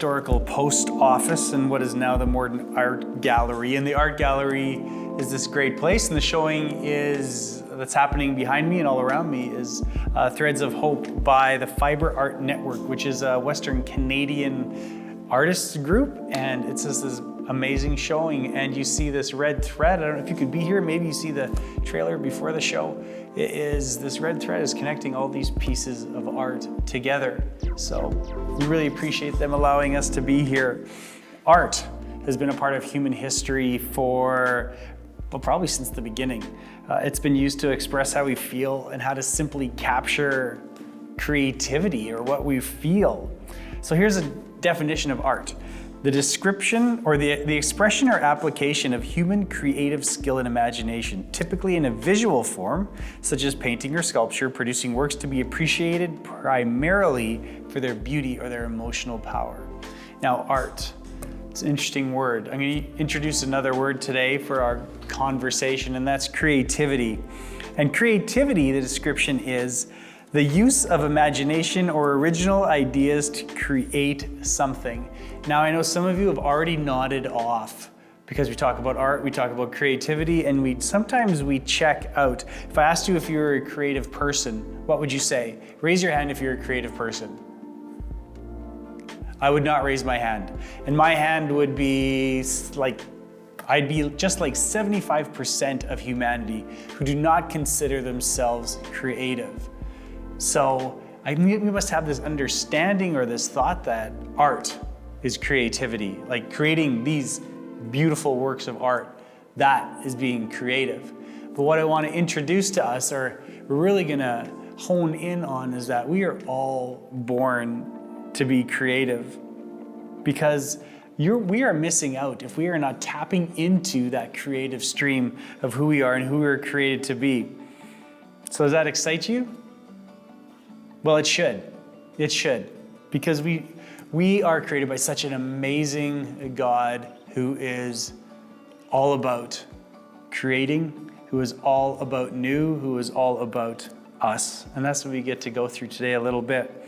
historical post office in what is now the modern art gallery. And the art gallery is this great place, and the showing that's happening behind me and all around me is Threads of Hope by the Fiber Art Network, which is a Western Canadian artists group, and it's just this amazing showing. And you see this red thread. I don't know if you could be here, maybe you see the trailer before the show. This red thread is connecting all these pieces of art together. So we really appreciate them allowing us to be here. Art has been a part of human history for, well, probably since the beginning. It's been used to express how we feel and how to simply capture creativity or what we feel. So here's a definition of art. The description or the expression or application of human creative skill and imagination, typically in a visual form, such as painting or sculpture, producing works to be appreciated primarily for their beauty or their emotional power. Now, art, it's an interesting word. I'm going to introduce another word today for our conversation, and that's creativity. And creativity, the description is the use of imagination or original ideas to create something. Now, I know some of you have already nodded off because we talk about art, we talk about creativity, and sometimes we check out. If I asked you if you were a creative person, what would you say? Raise your hand if you're a creative person. I would not raise my hand. And my hand would be like, I'd be just like 75% of humanity who do not consider themselves creative. So we must have this understanding or this thought that art is creativity, like creating these beautiful works of art, that is being creative. But what I want to introduce to us, or we're really going to hone in on, is that we are all born to be creative, because we are missing out if we are not tapping into that creative stream of who we are and who we were created to be. So does that excite you? Well, it should. It should. Because we are created by such an amazing God who is all about creating, who is all about new, who is all about us. And that's what we get to go through today a little bit.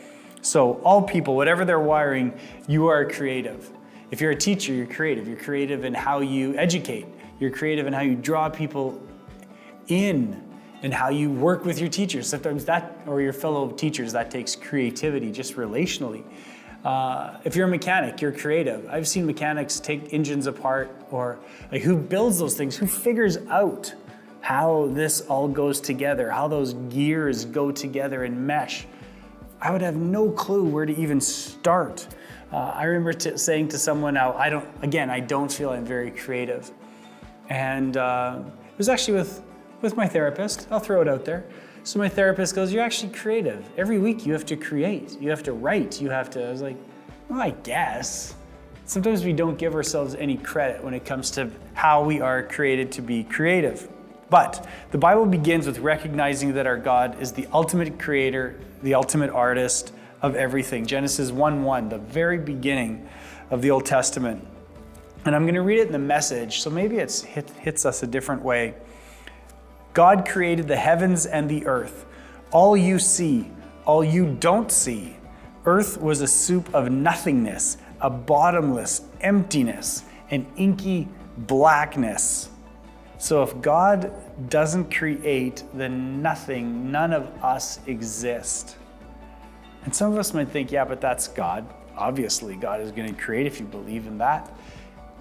So all people, whatever their wiring, you are creative. If you're a teacher, you're creative. You're creative in how you educate. You're creative in how you draw people in, and how you work with your teachers. Sometimes that, or your fellow teachers, that takes creativity just relationally. If you're a mechanic, you're creative. I've seen mechanics take engines apart, or like, who builds those things? Who figures out how this all goes together, how those gears go together and mesh? I would have no clue where to even start. I remember saying to someone, now I don't feel I'm very creative. And it was actually with my therapist. I'll throw it out there. So my therapist goes, you're actually creative. Every week you have to create, you have to write, I was like, well, I guess. Sometimes we don't give ourselves any credit when it comes to how we are created to be creative. But the Bible begins with recognizing that our God is the ultimate creator, the ultimate artist of everything. Genesis 1:1, the very beginning of the Old Testament. And I'm going to read it in the Message, so maybe it hits us a different way. God created the heavens and the earth. All you see, all you don't see. Earth was a soup of nothingness, a bottomless emptiness, an inky blackness. So if God doesn't create, then none of us exist. And some of us might think, yeah, but that's God. Obviously, God is going to create if you believe in that.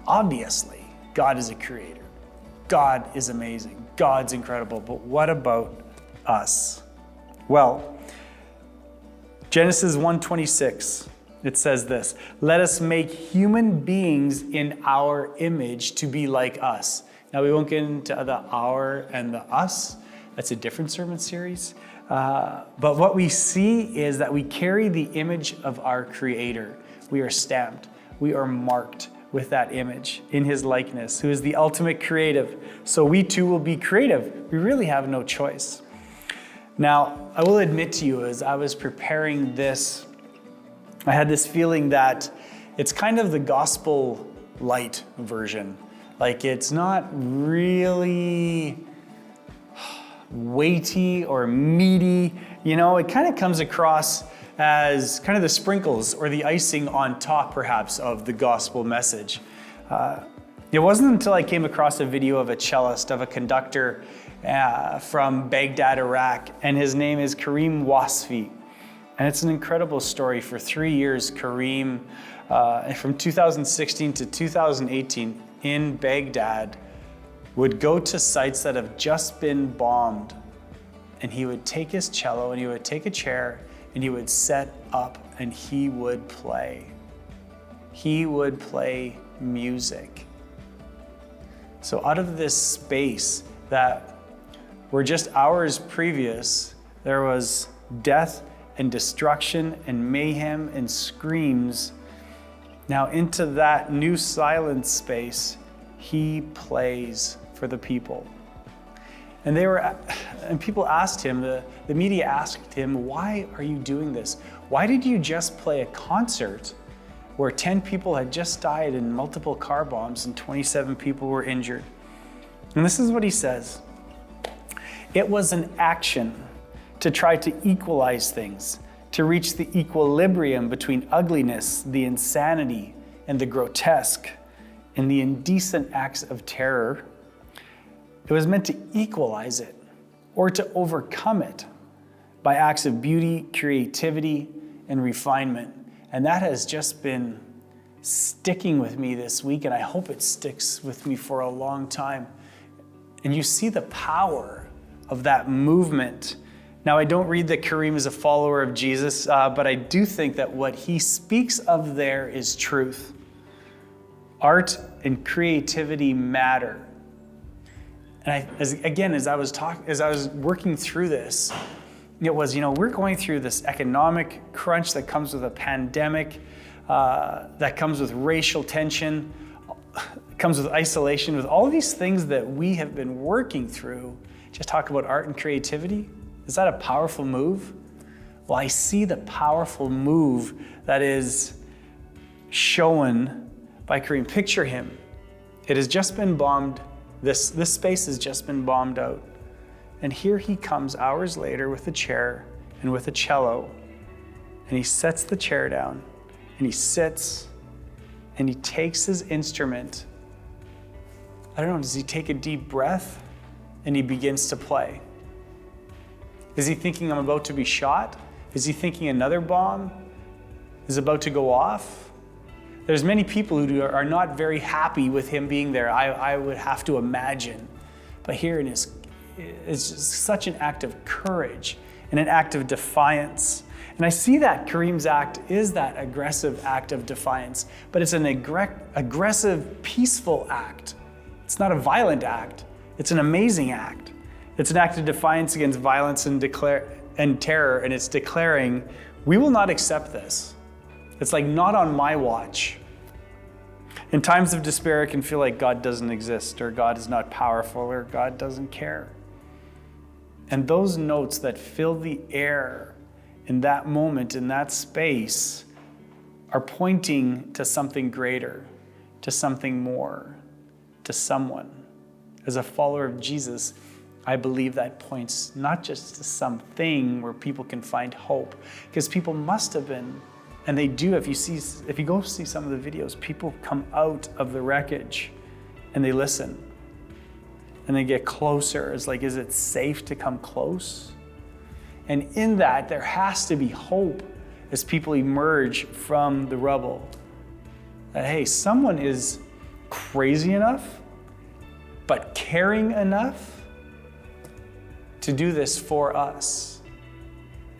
Obviously, God is a creator. God is amazing. God's incredible. But what about us? Well, Genesis 1:26, it says this, let us make human beings in our image to be like us. Now, we won't get into the our and the us. That's a different sermon series. But what we see is that we carry the image of our Creator. We are stamped. We are marked with that image in His likeness, who is the ultimate creative. So we too will be creative. We really have no choice. Now, I will admit to you, as I was preparing this, I had this feeling that it's kind of the gospel light version. Like, it's not really weighty or meaty. You know, it kind of comes across as kind of the sprinkles or the icing on top, perhaps, of the gospel message. It wasn't until I came across a video of a cellist, of a conductor from Baghdad, Iraq, and his name is Kareem Wasfi. And it's an incredible story. For 3 years, Kareem, from 2016 to 2018, in Baghdad, would go to sites that have just been bombed. And he would take his cello and he would take a chair and he would set up and he would play. He would play music. So out of this space that were just hours previous, there was death and destruction and mayhem and screams. Now into that new silent space, he plays for the people. And people asked him, the media asked him, why are you doing this? Why did you just play a concert where 10 people had just died in multiple car bombs and 27 people were injured? And this is what he says. It was an action to try to equalize things, to reach the equilibrium between ugliness, the insanity, and the grotesque, and the indecent acts of terror. It was meant to equalize it or to overcome it by acts of beauty, creativity, and refinement. And that has just been sticking with me this week, and I hope it sticks with me for a long time. And you see the power of that movement. Now, I don't read that Kareem is a follower of Jesus, but I do think that what he speaks of there is truth. Art and creativity matter. And as I was working through this, it was, we're going through this economic crunch that comes with a pandemic, that comes with racial tension, comes with isolation, with all these things that we have been working through. Just talk about art and creativity. Is that a powerful move? Well, I see the powerful move that is shown by Kareem. Picture him. It has just been bombed. This space has just been bombed out. And here he comes hours later with a chair and with a cello. And he sets the chair down and he sits and he takes his instrument. I don't know, does he take a deep breath and he begins to play? Is he thinking, I'm about to be shot? Is he thinking another bomb is about to go off? There's many people who are not very happy with him being there, I would have to imagine. But here it's just such an act of courage and an act of defiance. And I see that Kareem's act is that aggressive act of defiance, but it's an aggressive, peaceful act. It's not a violent act. It's an amazing act. It's an act of defiance against violence and terror, and it's declaring, we will not accept this. It's like, not on my watch. In times of despair, it can feel like God doesn't exist, or God is not powerful, or God doesn't care. And those notes that fill the air in that moment, in that space, are pointing to something greater, to something more, to someone. As a follower of Jesus, I believe that points not just to something where people can find hope, because people must have been. And they do, if you go see some of the videos, people come out of the wreckage and they listen. And they get closer. It's like, is it safe to come close? And in that, there has to be hope as people emerge from the rubble. That, hey, someone is crazy enough, but caring enough to do this for us.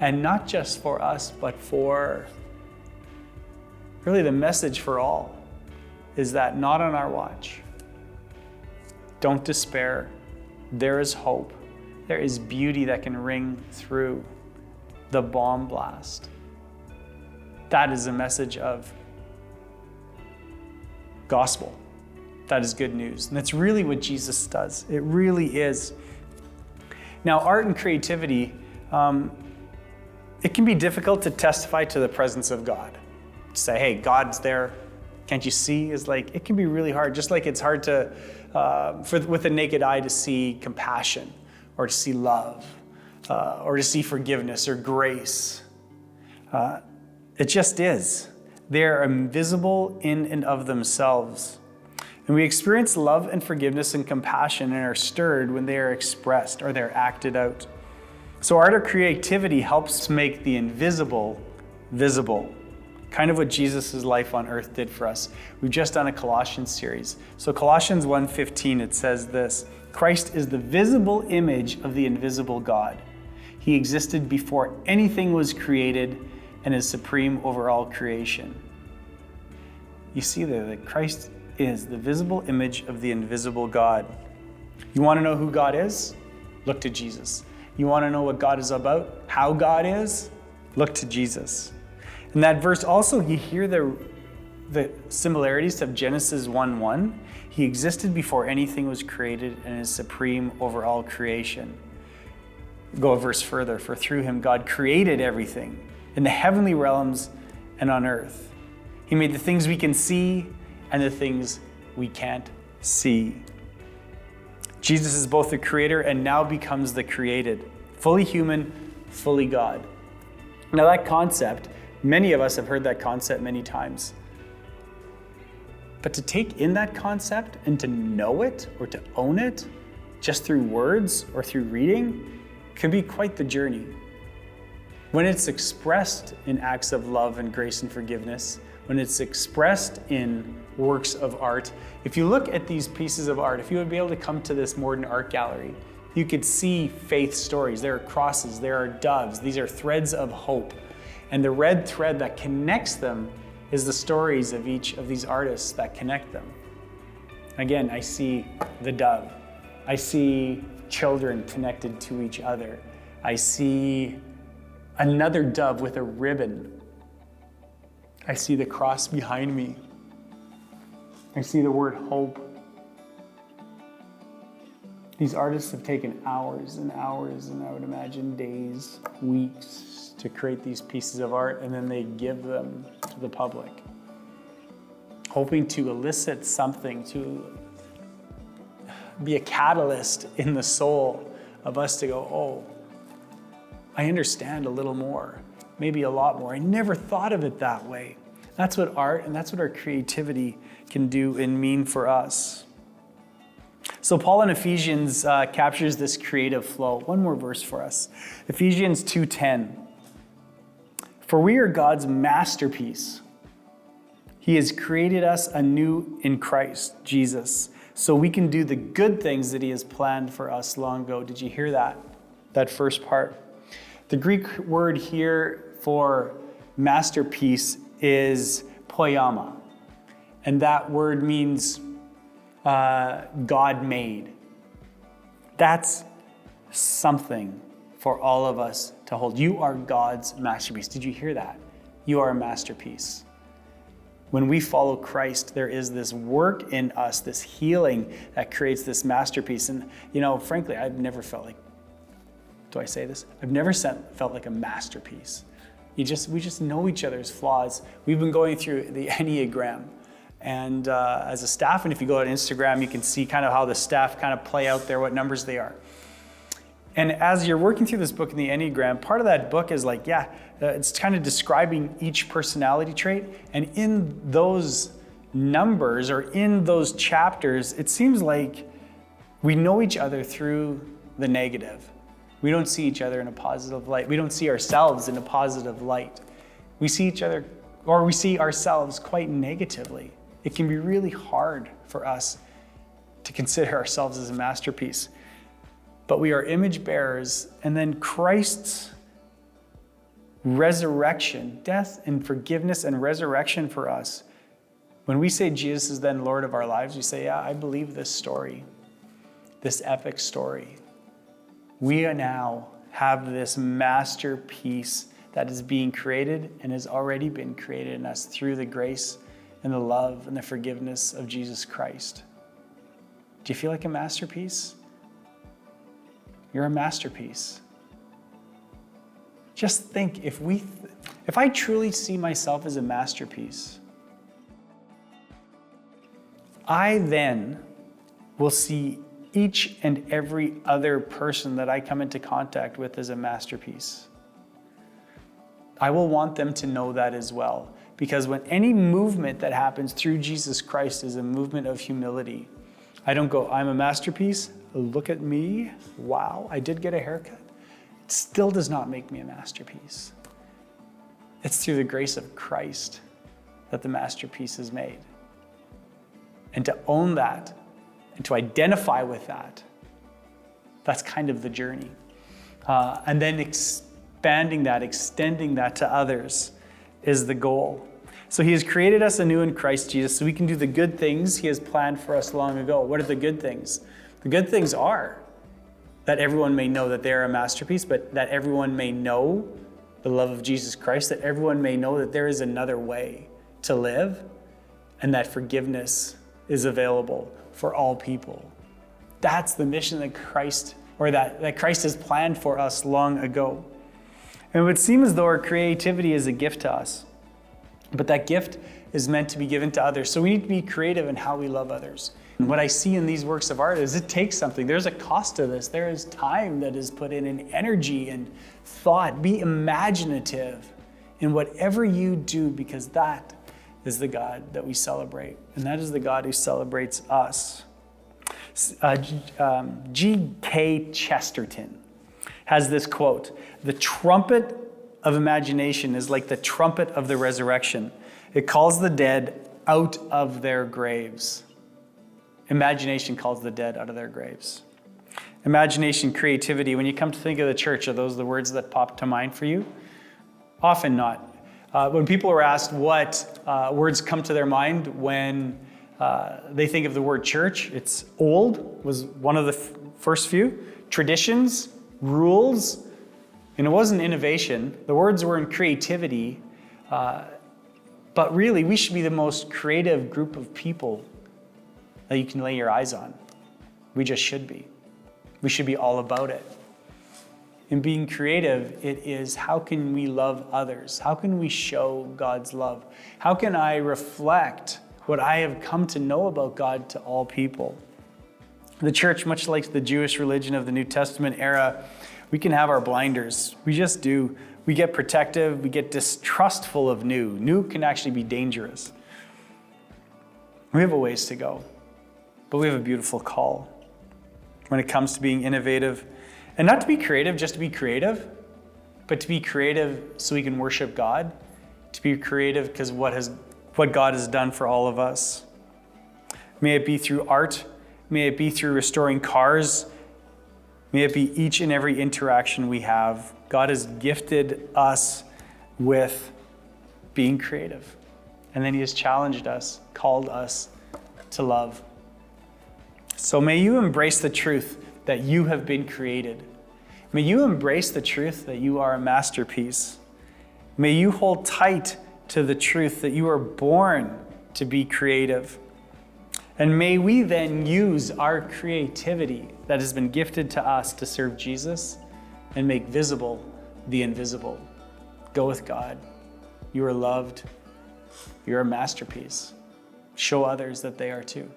And not just for us, but for really the message for all is that not on our watch. Don't despair. There is hope. There is beauty that can ring through the bomb blast. That is a message of gospel. That is good news. And that's really what Jesus does. It really is. Now, art and creativity, it can be difficult to testify to the presence of God. Say, hey, God's there. Can't you see? Is like, it can be really hard. Just like it's hard to, with a naked eye, to see compassion or to see love or to see forgiveness or grace. It just is. They are invisible in and of themselves. And we experience love and forgiveness and compassion and are stirred when they are expressed or they're acted out. So art or creativity helps make the invisible visible. Kind of what Jesus' life on earth did for us. We've just done a Colossians series. So Colossians 1:15, it says this: Christ is the visible image of the invisible God. He existed before anything was created and is supreme over all creation. You see there that Christ is the visible image of the invisible God. You want to know who God is? Look to Jesus. You want to know what God is about? How God is? Look to Jesus. In that verse also, you hear the similarities of Genesis 1:1. He existed before anything was created and is supreme over all creation. Go a verse further. For through him God created everything in the heavenly realms and on earth. He made the things we can see and the things we can't see. Jesus is both the creator and now becomes the created. Fully human, fully God. Now that concept, many of us have heard that concept many times. But to take in that concept and to know it or to own it just through words or through reading can be quite the journey. When it's expressed in acts of love and grace and forgiveness, when it's expressed in works of art, if you look at these pieces of art, if you would be able to come to this modern art gallery, you could see faith stories. There are crosses, there are doves, these are threads of hope. And the red thread that connects them is the stories of each of these artists that connect them. Again, I see the dove. I see children connected to each other. I see another dove with a ribbon. I see the cross behind me. I see the word hope. These artists have taken hours and hours, and I would imagine days, weeks, to create these pieces of art, and then they give them to the public, hoping to elicit something, to be a catalyst in the soul of us to go, oh, I understand a little more, maybe a lot more. I never thought of it that way. That's what art and that's what our creativity can do and mean for us. So Paul in Ephesians captures this creative flow. One more verse for us. Ephesians 2:10. For we are God's masterpiece. He has created us anew in Christ Jesus, so we can do the good things that he has planned for us long ago. Did you hear that? That first part. The Greek word here for masterpiece is poiema. And that word means God made. That's something for all of us to hold. You are God's masterpiece. Did you hear that? You are a masterpiece. When we follow Christ, there is this work in us, this healing that creates this masterpiece. And, frankly, I've never felt like, do I say this? I've never felt like a masterpiece. We just know each other's flaws. We've been going through the Enneagram. And as a staff, and if you go on Instagram, you can see kind of how the staff kind of play out there, what numbers they are. And as you're working through this book in the Enneagram, part of that book is like, it's kind of describing each personality trait. And in those numbers or in those chapters, it seems like we know each other through the negative. We don't see each other in a positive light. We don't see ourselves in a positive light. We see each other, or we see ourselves quite negatively. It can be really hard for us to consider ourselves as a masterpiece. But we are image bearers, and then Christ's resurrection, death and forgiveness and resurrection for us. When we say Jesus is then Lord of our lives, we say, yeah, I believe this story, this epic story. We now have this masterpiece that is being created and has already been created in us through the grace and the love and the forgiveness of Jesus Christ. Do you feel like a masterpiece? You're a masterpiece. Just think, if I truly see myself as a masterpiece, I then will see each and every other person that I come into contact with as a masterpiece. I will want them to know that as well. Because when any movement that happens through Jesus Christ is a movement of humility. I don't go, I'm a masterpiece. Look at me. Wow, I did get a haircut. It still does not make me a masterpiece. It's through the grace of Christ that the masterpiece is made. And to own that and to identify with that, that's kind of the journey. And then expanding that, extending that to others is the goal. So he has created us anew in Christ Jesus so we can do the good things he has planned for us long ago. What are the good things? The good things are that everyone may know that they are a masterpiece, but that everyone may know the love of Jesus Christ, that everyone may know that there is another way to live, and that forgiveness is available for all people. That's the mission that Christ has planned for us long ago. And it would seem as though our creativity is a gift to us, but that gift is meant to be given to others. So we need to be creative in how we love others. And what I see in these works of art is it takes something. There's a cost to this. There is time that is put in, and energy and thought. Be imaginative in whatever you do, because that is the God that we celebrate. And that is the God who celebrates us. G.K. Chesterton has this quote: "The trumpet of imagination is like the trumpet of the resurrection. It calls the dead out of their graves." Imagination calls the dead out of their graves. Imagination, creativity, when you come to think of the church, are those the words that pop to mind for you? Often not. When people are asked what words come to their mind when they think of the word church, it's old, was one of the first few. Traditions, rules, and it wasn't innovation. The words were in creativity, but really we should be the most creative group of people that you can lay your eyes on. We just should be. We should be all about it. In being creative, it is how can we love others? How can we show God's love? How can I reflect what I have come to know about God to all people? The church, much like the Jewish religion of the New Testament era, we can have our blinders. We just do. We get protective. We get distrustful of new. New can actually be dangerous. We have a ways to go, but we have a beautiful call when it comes to being innovative. And not to be creative just to be creative, but to be creative so we can worship God, to be creative because what God has done for all of us. May it be through art, may it be through restoring cars, may it be each and every interaction we have. God has gifted us with being creative. And then he has challenged us, called us to love. So may you embrace the truth that you have been created. May you embrace the truth that you are a masterpiece. May you hold tight to the truth that you are born to be creative. And may we then use our creativity that has been gifted to us to serve Jesus and make visible the invisible. Go with God. You are loved. You're a masterpiece. Show others that they are too.